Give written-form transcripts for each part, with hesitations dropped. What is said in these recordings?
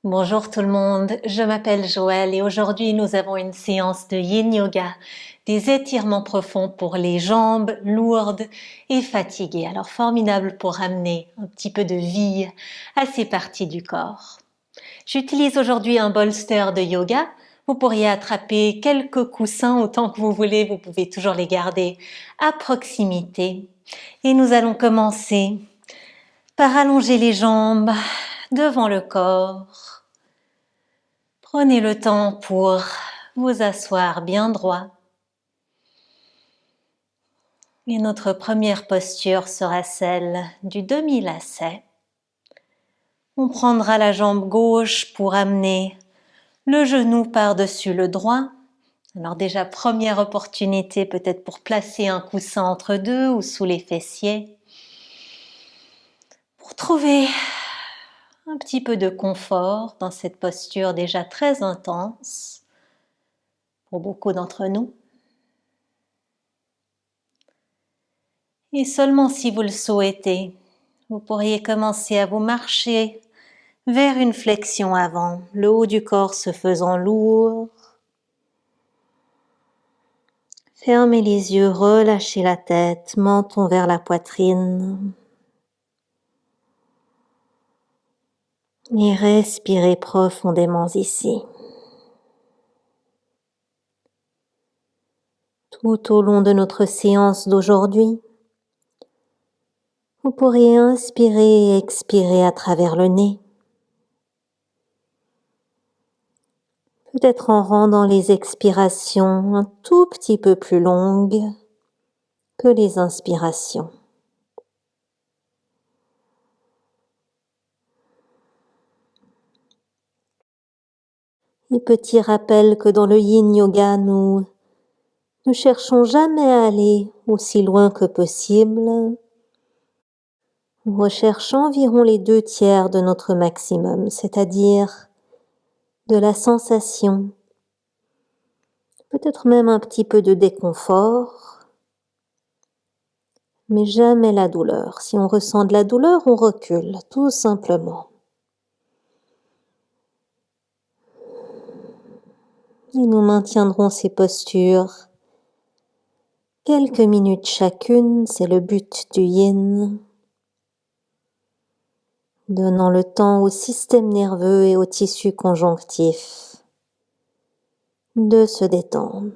Bonjour tout le monde, je m'appelle Joëlle et aujourd'hui nous avons une séance de Yin Yoga, des étirements profonds pour les jambes lourdes et fatiguées. Alors formidable pour amener un petit peu de vie à ces parties du corps. J'utilise aujourd'hui un bolster de yoga. Vous pourriez attraper quelques coussins autant que vous voulez, vous pouvez toujours les garder à proximité. Et nous allons commencer par allonger les jambes devant le corps. Prenez le temps pour vous asseoir bien droit. Et notre première posture sera celle du demi-lacet. On prendra la jambe gauche pour amener le genou par-dessus le droit. Alors déjà, première opportunité peut-être pour placer un coussin entre deux ou sous les fessiers. Pour trouver un petit peu de confort dans cette posture déjà très intense pour beaucoup d'entre nous. Et seulement si vous le souhaitez, vous pourriez commencer à vous marcher vers une flexion avant, le haut du corps se faisant lourd. Fermez les yeux, relâchez la tête, menton vers la poitrine. Et respirez profondément ici. Tout au long de notre séance d'aujourd'hui, vous pourrez inspirer et expirer à travers le nez. Peut-être en rendant les expirations un tout petit peu plus longues que les inspirations. Et petit rappel que dans le Yin Yoga, nous ne cherchons jamais à aller aussi loin que possible. On recherche environ les 2/3 de notre maximum, c'est-à-dire de la sensation, peut-être même un petit peu de déconfort, mais jamais la douleur. Si on ressent de la douleur, on recule, tout simplement. Et nous maintiendrons ces postures quelques minutes chacune, c'est le but du Yin, donnant le temps au système nerveux et au tissu conjonctif de se détendre.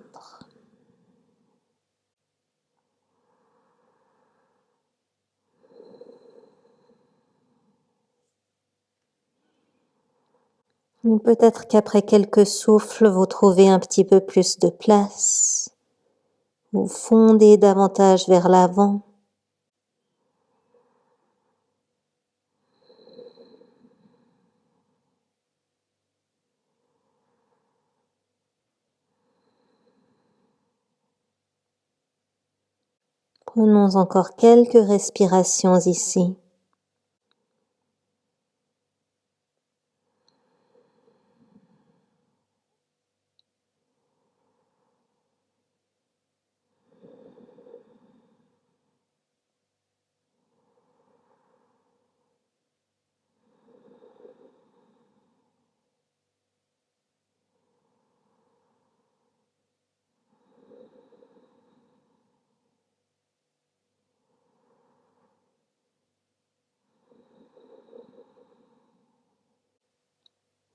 Peut-être qu'après quelques souffles, vous trouvez un petit peu plus de place. Vous fondez davantage vers l'avant. Prenons encore quelques respirations ici.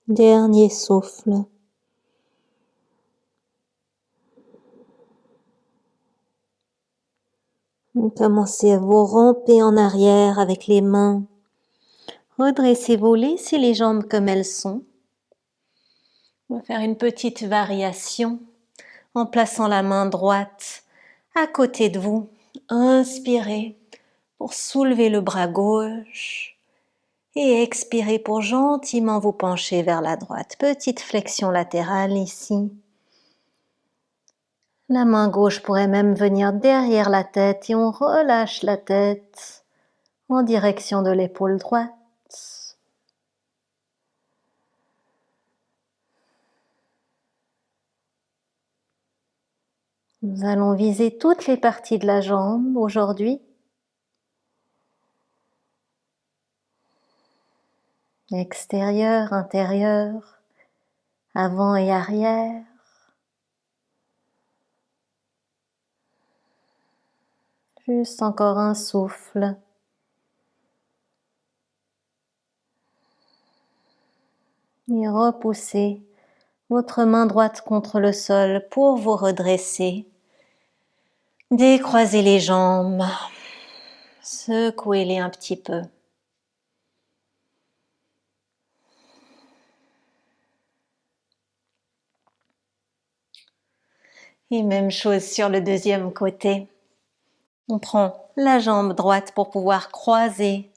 Dernier souffle. Commencez à vous ramper en arrière avec les mains. Redressez-vous, laissez les jambes comme elles sont. On va faire une petite variation en plaçant la main droite à côté de vous. Inspirez pour soulever le bras gauche et expirez pour gentiment vous pencher vers la droite. Petite flexion latérale ici. La main gauche pourrait même venir derrière la tête et on relâche la tête en direction de l'épaule droite. Nous allons viser toutes les parties de la jambe aujourd'hui. extérieur, intérieur, avant et arrière. Juste encore un souffle. Et repoussez votre main droite contre le sol pour vous redresser. Décroisez les jambes. Secouez-les un petit peu. Et même chose sur le deuxième côté. On prend la jambe droite pour pouvoir croiser,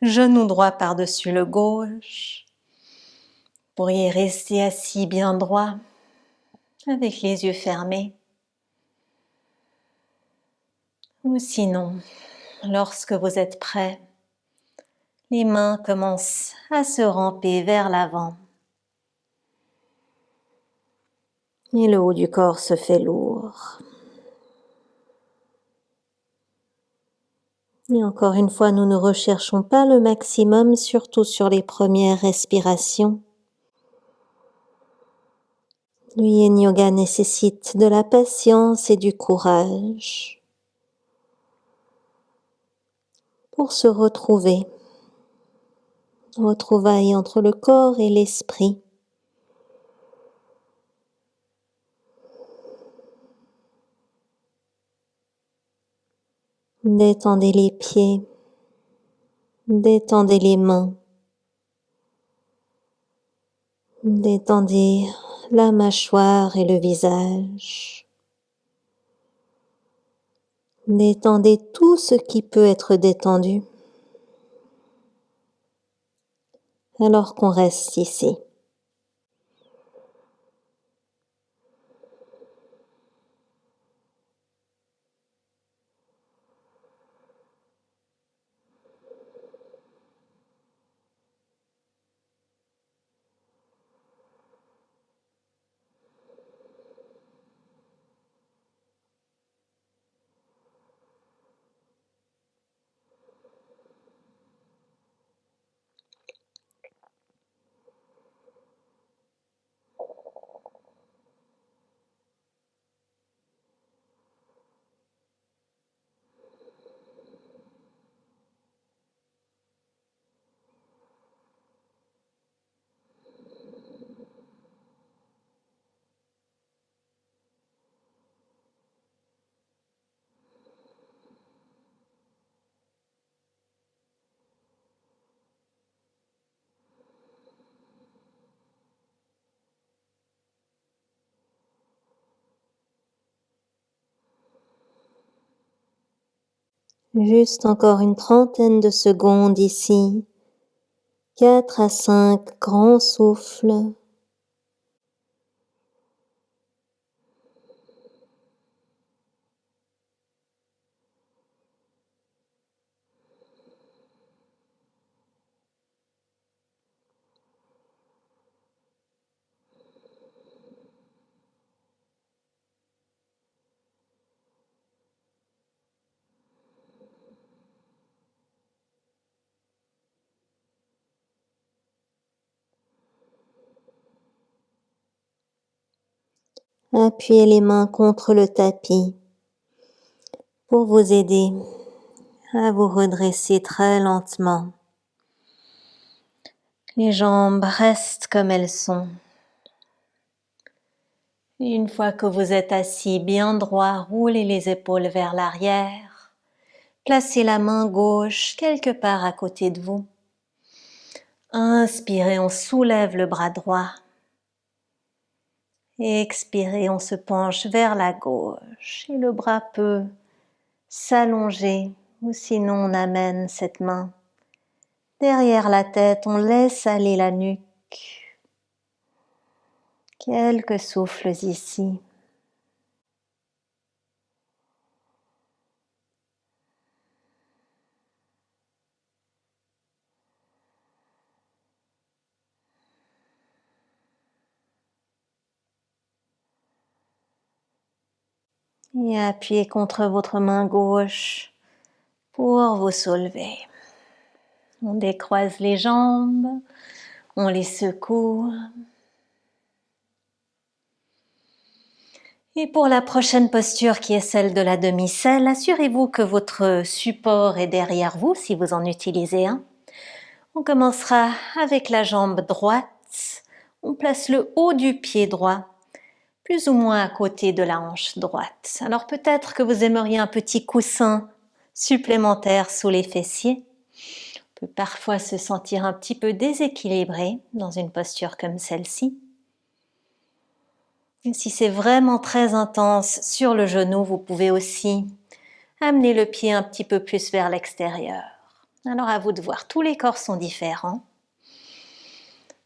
genou droit par-dessus le gauche. Vous pourriez rester assis bien droit, avec les yeux fermés. Ou sinon, lorsque vous êtes prêt, les mains commencent à se ramper vers l'avant. Et le haut du corps se fait lourd. Et encore une fois, nous ne recherchons pas le maximum, surtout sur les premières respirations. Le Yin Yoga nécessite de la patience et du courage pour se retrouver. Retrouvailles entre le corps et l'esprit. Détendez les pieds, détendez les mains, détendez la mâchoire et le visage. Détendez tout ce qui peut être détendu alors qu'on reste ici. Juste encore une trentaine de secondes ici. 4 à 5 grands souffles. Appuyez les mains contre le tapis pour vous aider à vous redresser très lentement. Les jambes restent comme elles sont. Et une fois que vous êtes assis bien droit, roulez les épaules vers l'arrière. Placez la main gauche quelque part à côté de vous. Inspirez, on soulève le bras droit. Expirez, on se penche vers la gauche et le bras peut s'allonger ou sinon on amène cette main derrière la tête, on laisse aller la nuque. Quelques souffles ici. Et appuyez contre votre main gauche pour vous soulever. On décroise les jambes, on les secoue. Et pour la prochaine posture qui est celle de la demi-selle, assurez-vous que votre support est derrière vous si vous en utilisez un. On commencera avec la jambe droite. On place le haut du pied droit plus ou moins à côté de la hanche droite. Alors peut-être que vous aimeriez un petit coussin supplémentaire sous les fessiers. On peut parfois se sentir un petit peu déséquilibré dans une posture comme celle-ci. Et si c'est vraiment très intense sur le genou, vous pouvez aussi amener le pied un petit peu plus vers l'extérieur. Alors à vous de voir, tous les corps sont différents.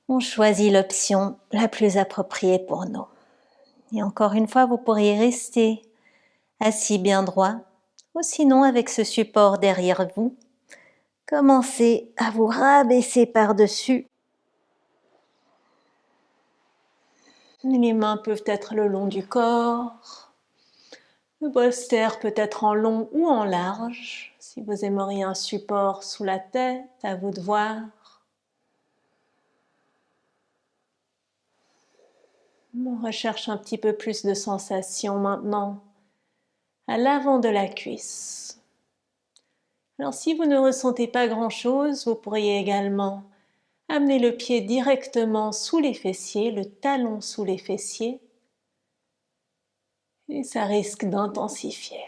On choisit l'option la plus appropriée pour nous. Et encore une fois, vous pourriez rester assis bien droit, ou sinon avec ce support derrière vous, commencez à vous rabaisser par-dessus. Les mains peuvent être le long du corps. Le bolster peut être en long ou en large. Si vous aimeriez un support sous la tête, à vous de voir. On recherche un petit peu plus de sensation maintenant à l'avant de la cuisse. Alors si vous ne ressentez pas grand-chose, vous pourriez également amener le pied directement sous les fessiers, le talon sous les fessiers, et ça risque d'intensifier.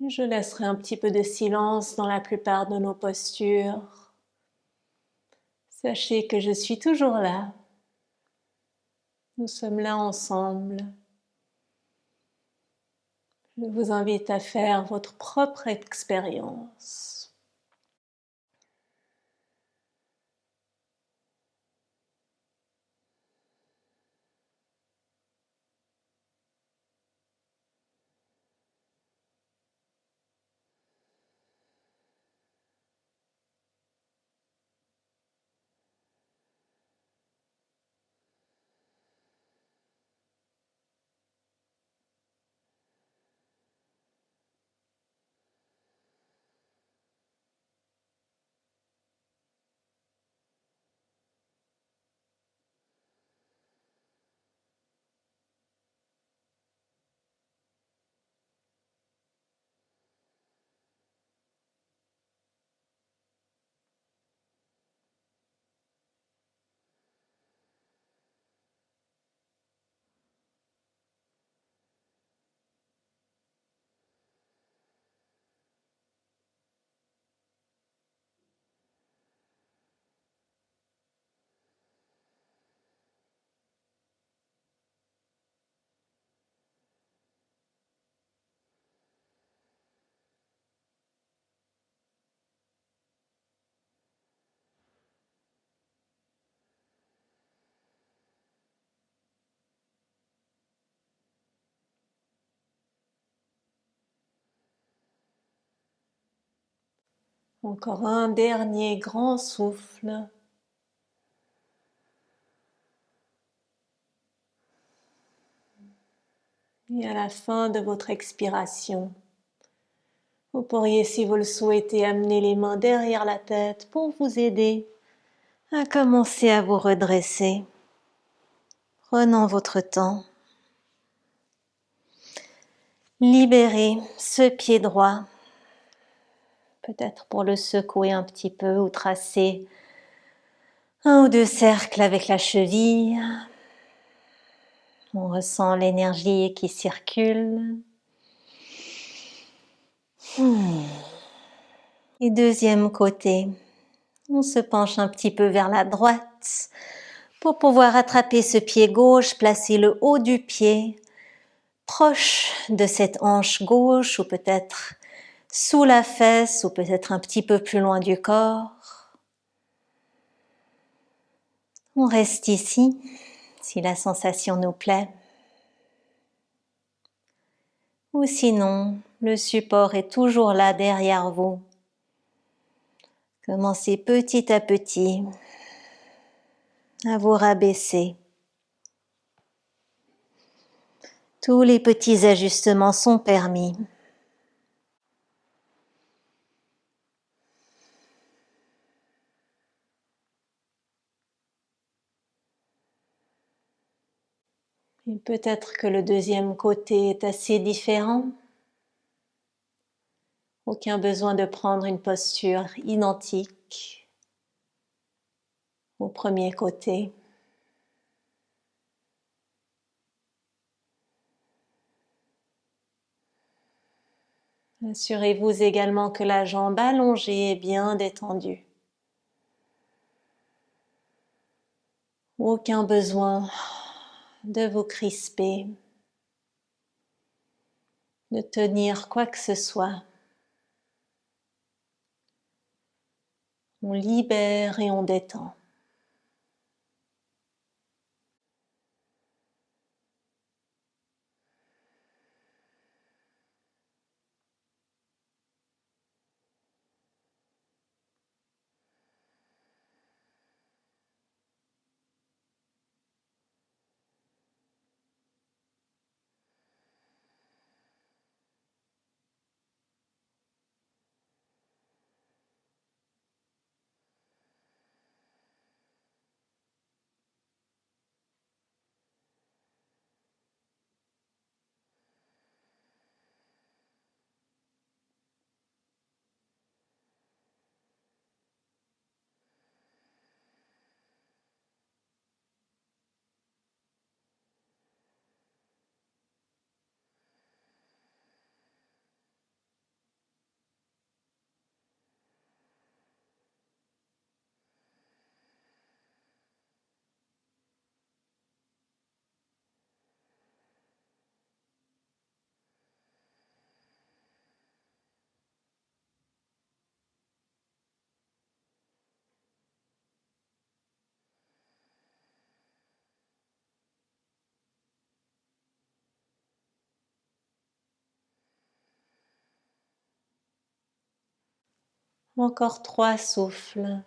Je laisserai un petit peu de silence dans la plupart de nos postures. Sachez que je suis toujours là. Nous sommes là ensemble. Je vous invite à faire votre propre expérience. Encore un dernier grand souffle. Et à la fin de votre expiration, vous pourriez, si vous le souhaitez, amener les mains derrière la tête pour vous aider à commencer à vous redresser. Prenons votre temps. Libérez ce pied droit, peut-être pour le secouer un petit peu ou tracer un ou deux cercles avec la cheville. On ressent l'énergie qui circule. Et deuxième côté, on se penche un petit peu vers la droite pour pouvoir attraper ce pied gauche, placer le haut du pied proche de cette hanche gauche ou peut-être sous la fesse ou peut-être un petit peu plus loin du corps. On reste ici si la sensation nous plaît. Ou sinon, le support est toujours là derrière vous. Commencez petit à petit à vous rabaisser. Tous les petits ajustements sont permis. Et peut-être que le deuxième côté est assez différent. Aucun besoin de prendre une posture identique au premier côté. Assurez-vous également que la jambe allongée est bien détendue. Aucun besoin de vous crisper, de tenir quoi que ce soit. On libère et on détend. Encore 3 souffles.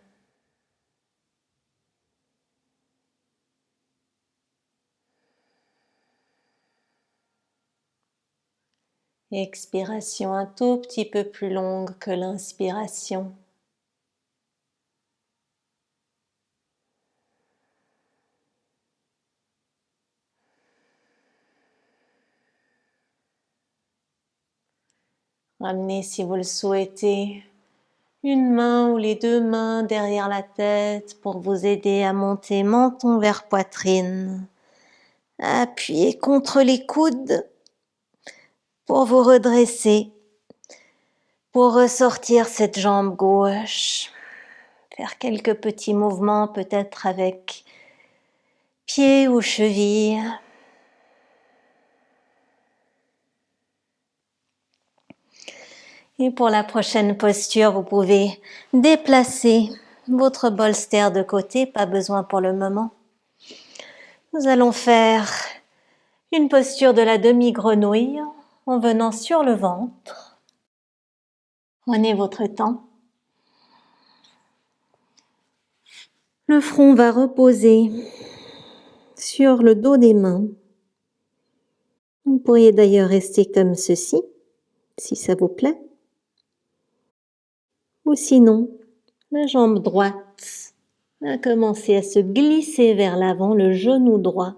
Expiration un tout petit peu plus longue que l'inspiration. Ramenez, si vous le souhaitez, une main ou les deux mains derrière la tête pour vous aider à monter menton vers poitrine. Appuyez contre les coudes pour vous redresser, pour ressortir cette jambe gauche. Faire quelques petits mouvements peut-être avec pied ou cheville. Et pour la prochaine posture, vous pouvez déplacer votre bolster de côté, pas besoin pour le moment. Nous allons faire une posture de la demi-grenouille en venant sur le ventre. Prenez votre temps. Le front va reposer sur le dos des mains. Vous pourriez d'ailleurs rester comme ceci, si ça vous plaît. Ou sinon, la jambe droite va commencer à se glisser vers l'avant, le genou droit.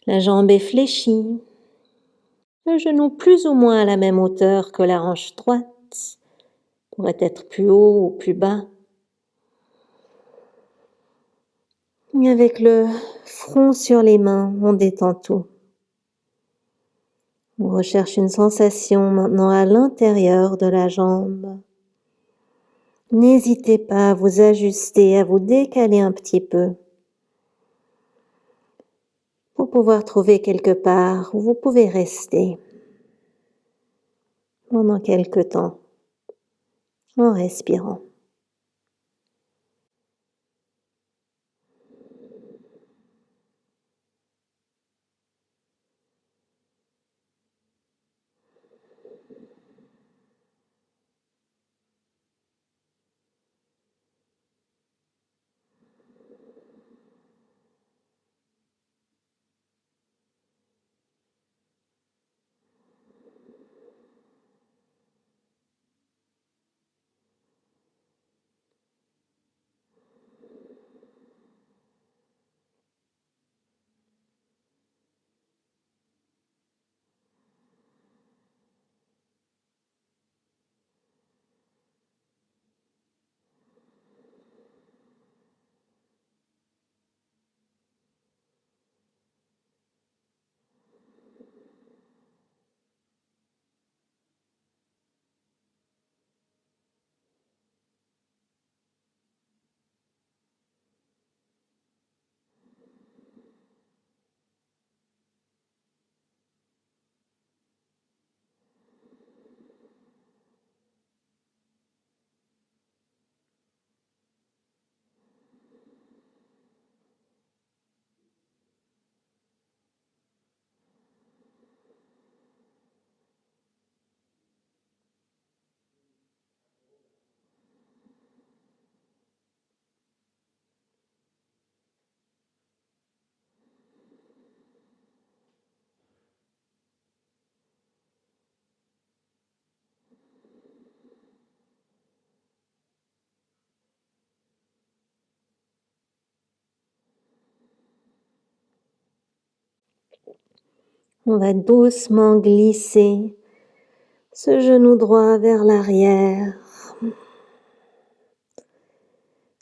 La jambe est fléchie. Le genou plus ou moins à la même hauteur que la hanche droite. Pourrait être plus haut ou plus bas. Et avec le front sur les mains, on détend tout. On recherche une sensation maintenant à l'intérieur de la jambe. N'hésitez pas à vous ajuster, à vous décaler un petit peu pour pouvoir trouver quelque part où vous pouvez rester pendant quelque temps en respirant. On va doucement glisser ce genou droit vers l'arrière,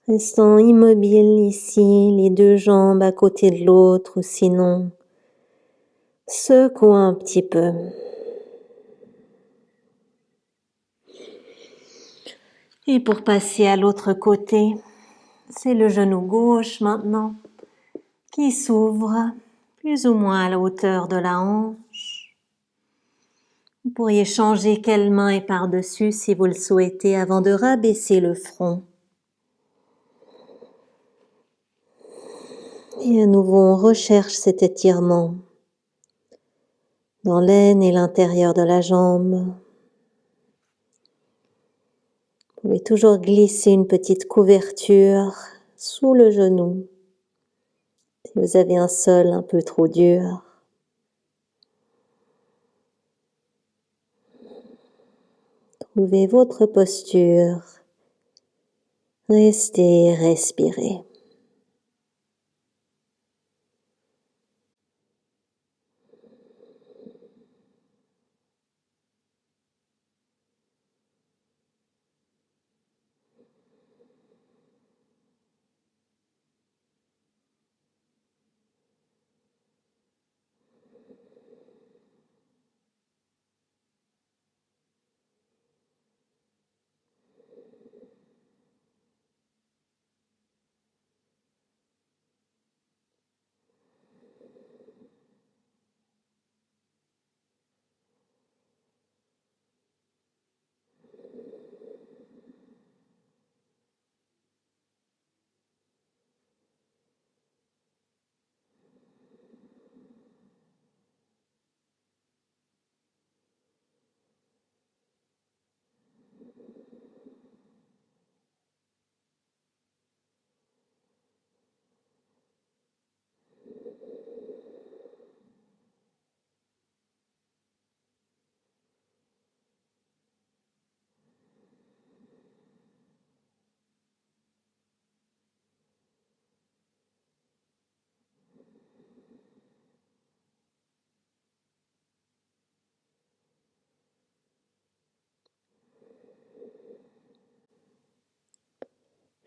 restant immobile ici, les deux jambes à côté de l'autre, ou sinon secouant un petit peu. Et pour passer à l'autre côté, c'est le genou gauche maintenant qui s'ouvre plus ou moins à la hauteur de la hanche. Vous pourriez changer quelle main est par-dessus si vous le souhaitez avant de rabaisser le front. Et à nouveau, on recherche cet étirement dans l'aine et l'intérieur de la jambe. Vous pouvez toujours glisser une petite couverture sous le genou si vous avez un sol un peu trop dur. Trouvez votre posture. Restez, respirez.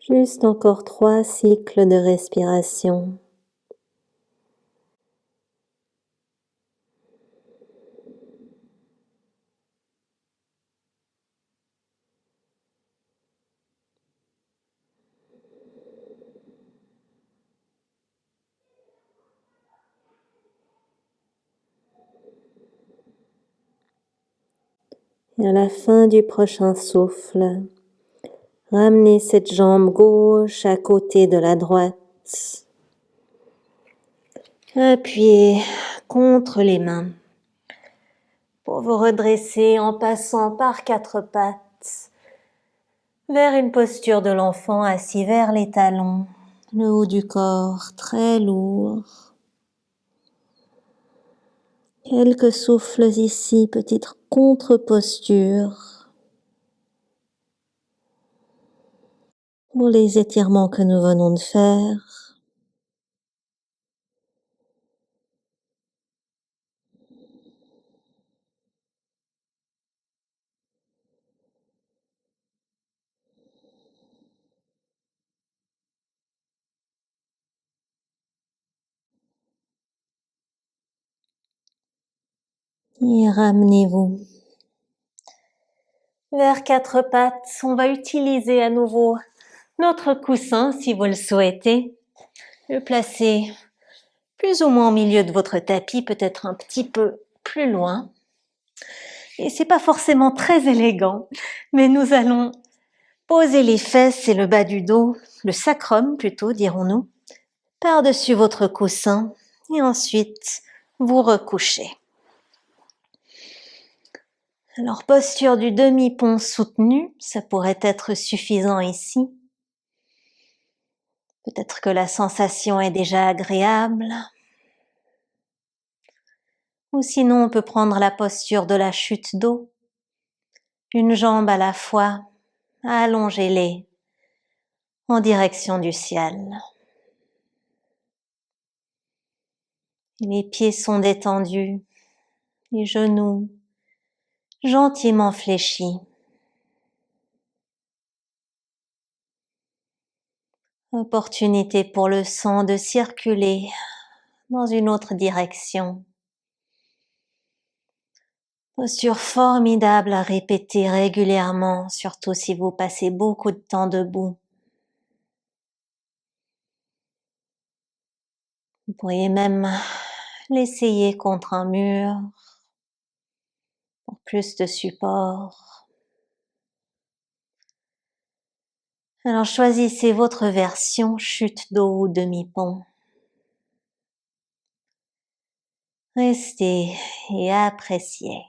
Juste encore 3 cycles de respiration. Et à la fin du prochain souffle, ramenez cette jambe gauche à côté de la droite. Appuyez contre les mains pour vous redresser en passant par 4 pattes vers une posture de l'enfant assis vers les talons, le haut du corps très lourd. Quelques souffles ici, petite contre-posture pour les étirements que nous venons de faire. Et ramenez-vous vers 4 pattes. On va utiliser à nouveau notre coussin si vous le souhaitez. Le placer plus ou moins au milieu de votre tapis, peut-être un petit peu plus loin. Et c'est pas forcément très élégant, mais nous allons poser les fesses et le bas du dos, le sacrum plutôt, dirons-nous, par-dessus votre coussin et ensuite vous recouchez. Alors, posture du demi-pont soutenu, ça pourrait être suffisant ici. Peut-être que la sensation est déjà agréable. Ou sinon, on peut prendre la posture de la chute d'eau. Une jambe à la fois, allongez-les en direction du ciel. Les pieds sont détendus, les genoux gentiment fléchis. Opportunité pour le sang de circuler dans une autre direction. Posture formidable à répéter régulièrement, surtout si vous passez beaucoup de temps debout. Vous pourriez même l'essayer contre un mur pour plus de support. Alors choisissez votre version chute d'eau ou demi-pont. Restez et appréciez.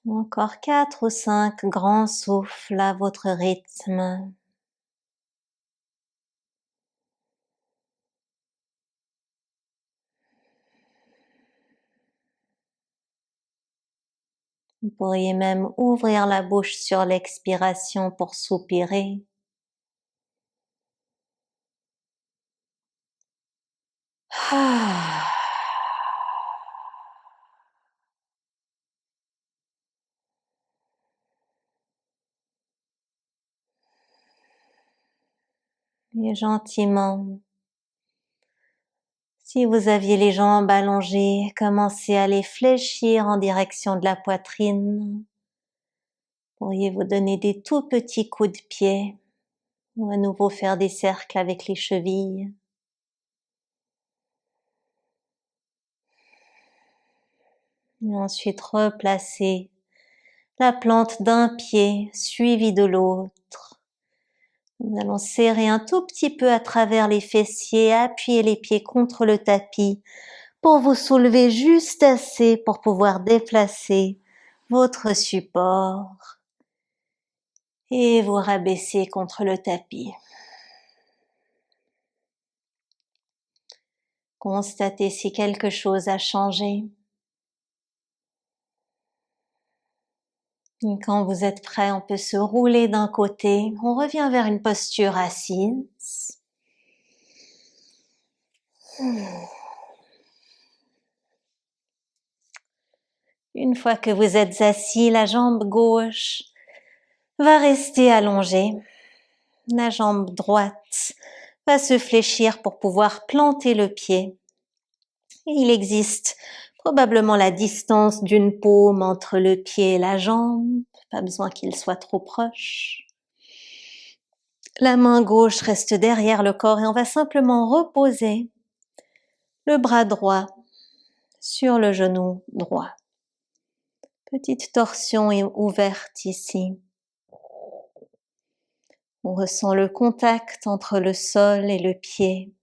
Encore 4 ou 5 grands souffles à votre rythme. Vous pourriez même ouvrir la bouche sur l'expiration pour soupirer. Ah. Et gentiment, si vous aviez les jambes allongées, commencez à les fléchir en direction de la poitrine. Pourriez-vous donner des tout petits coups de pied ou à nouveau faire des cercles avec les chevilles. Et ensuite replacez la plante d'un pied suivi de l'autre. Nous allons serrer un tout petit peu à travers les fessiers, appuyer les pieds contre le tapis pour vous soulever juste assez pour pouvoir déplacer votre support et vous rabaisser contre le tapis. Constatez si quelque chose a changé. Et quand vous êtes prêt, on peut se rouler d'un côté. On revient vers une posture assise. Une fois que vous êtes assis, la jambe gauche va rester allongée. La jambe droite va se fléchir pour pouvoir planter le pied. Et il existe probablement la distance d'une paume entre le pied et la jambe. Pas besoin qu'il soit trop proche. La main gauche reste derrière le corps et on va simplement reposer le bras droit sur le genou droit. Petite torsion ouverte ici. On ressent le contact entre le sol et le pied.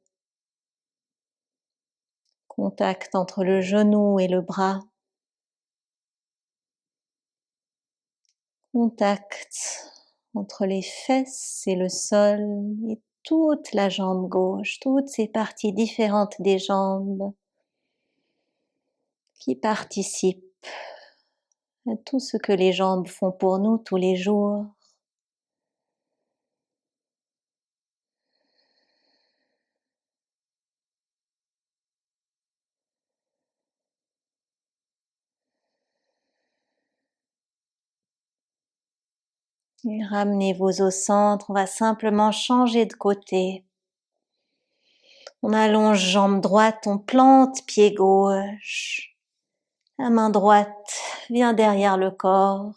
Contact entre le genou et le bras. Contact entre les fesses et le sol et toute la jambe gauche, toutes ces parties différentes des jambes qui participent à tout ce que les jambes font pour nous tous les jours. Et ramenez-vous au centre, on va simplement changer de côté. On allonge jambe droite, on plante pied gauche. La main droite vient derrière le corps.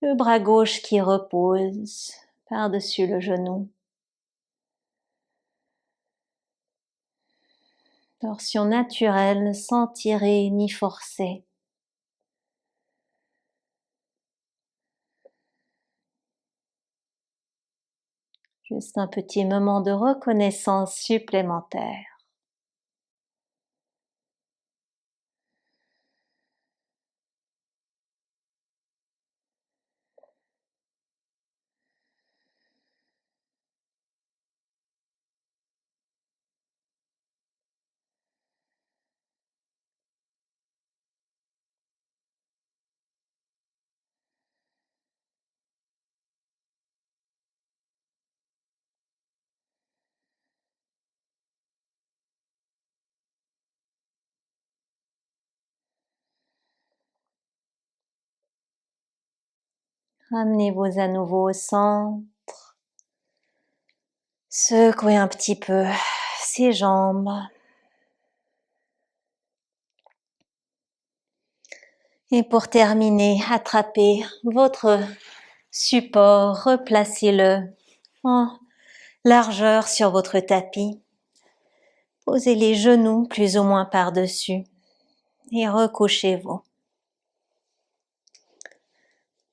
Le bras gauche qui repose par-dessus le genou. Torsion naturelle, sans tirer ni forcer. Juste un petit moment de reconnaissance supplémentaire. Ramenez-vous à nouveau au centre. Secouez un petit peu ses jambes. Et pour terminer, attrapez votre support, replacez-le en largeur sur votre tapis. Posez les genoux plus ou moins par-dessus et recouchez-vous.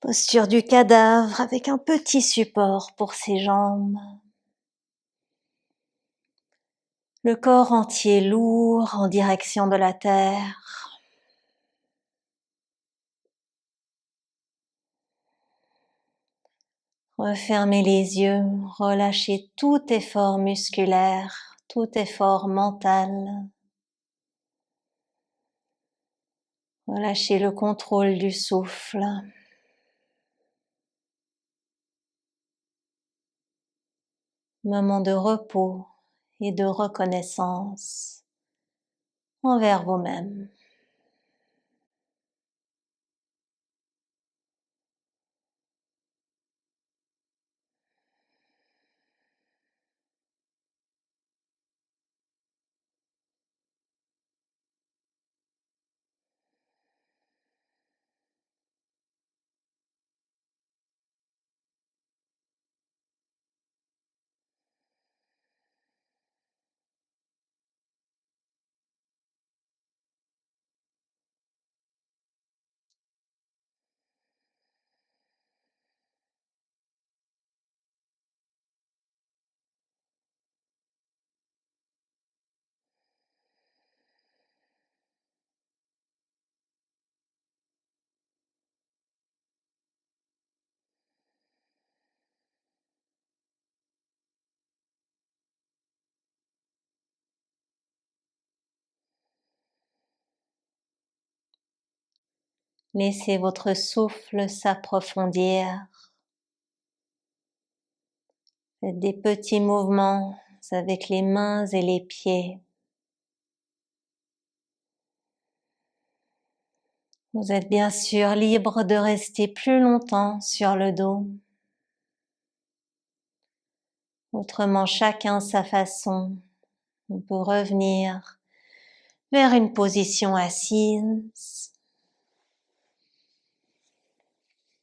Posture du cadavre avec un petit support pour ses jambes. Le corps entier lourd en direction de la terre. Refermez les yeux, relâchez tout effort musculaire, tout effort mental. Relâchez le contrôle du souffle. Moment de repos et de reconnaissance envers vous-même. Laissez votre souffle s'approfondir. Faites des petits mouvements avec les mains et les pieds. Vous êtes bien sûr libre de rester plus longtemps sur le dos. Autrement, chacun sa façon. On peut revenir vers une position assise.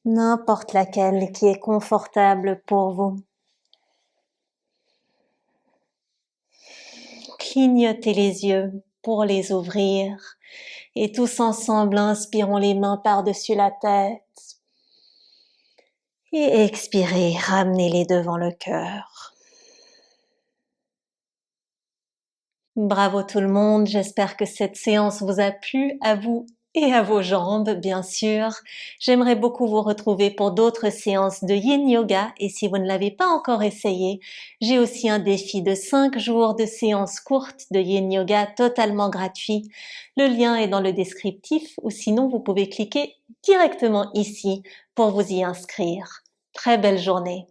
N'importe laquelle qui est confortable pour vous. Clignotez les yeux pour les ouvrir et tous ensemble inspirons les mains par-dessus la tête et expirez, ramenez-les devant le cœur. Bravo tout le monde, j'espère que cette séance vous a plu, à vous et à vos jambes, bien sûr. J'aimerais beaucoup vous retrouver pour d'autres séances de Yin Yoga et si vous ne l'avez pas encore essayé, j'ai aussi un défi de 5 jours de séances courtes de Yin Yoga totalement gratuit. Le lien est dans le descriptif ou sinon vous pouvez cliquer directement ici pour vous y inscrire. Très belle journée!